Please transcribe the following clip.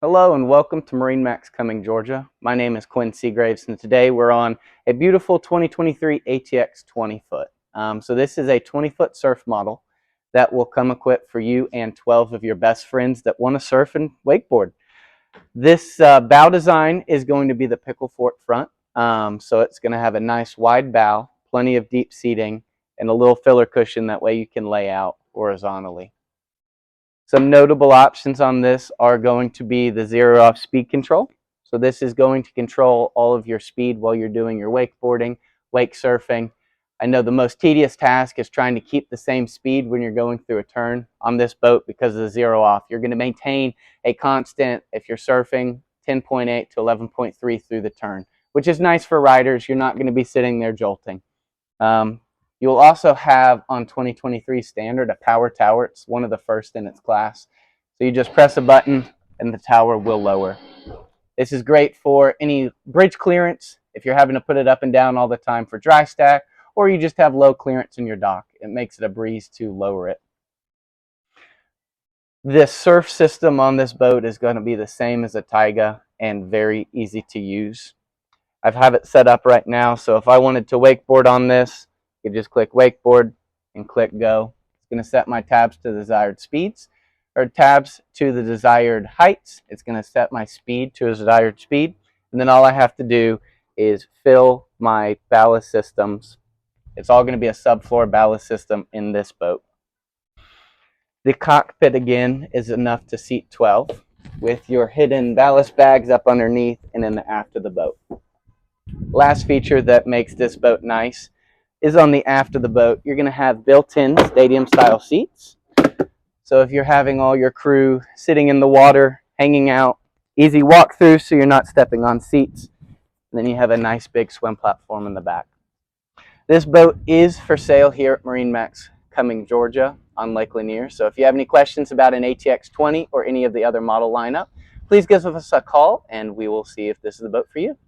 Hello and welcome to MarineMax Cumming, Georgia. My name is Quinn Seagraves and today we're on a beautiful 2023 ATX 20-foot. So this is a 20-foot surf model that will come equipped for you and 12 of your best friends that want to surf and wakeboard. This bow design is going to be the pickle fort front. So it's going to have a nice wide bow, plenty of deep seating, and a little filler cushion that way you can lay out horizontally. Some notable options on this are going to be the zero off speed control. So this is going to control all of your speed while you're doing your wakeboarding, wake surfing. I know the most tedious task is trying to keep the same speed when you're going through a turn on this boat because of the zero off. You're going to maintain a constant, if you're surfing, 10.8 to 11.3 through the turn, which is nice for riders. You're not going to be sitting there jolting. You'll also have on 2023 standard a power tower. It's one of the first in its class. So you just press a button and the tower will lower. This is great for any bridge clearance, if you're having to put it up and down all the time for dry stack, or you just have low clearance in your dock. It makes it a breeze to lower it. This surf system on this boat is going to be the same as a Taiga and very easy to use. I have it set up right now, so if I wanted to wakeboard on this, you just click wakeboard and click go. It's going to set my tabs to the desired speeds, or tabs to the desired heights. It's going to set my speed to a desired speed, and then all I have to do is fill my ballast systems. It's all going to be a subfloor ballast system in this boat. The cockpit again is enough to seat 12 with your hidden ballast bags up underneath and in the aft of the boat. Last feature that makes this boat nice is on the aft of the boat. You're going to have built-in stadium style seats. So if you're having all your crew sitting in the water, hanging out, easy walk through so you're not stepping on seats. And then you have a nice big swim platform in the back. This boat is for sale here at MarineMax Cumming, Georgia on Lake Lanier. So if you have any questions about an ATX 20 or any of the other model lineup, please give us a call and we will see if this is the boat for you.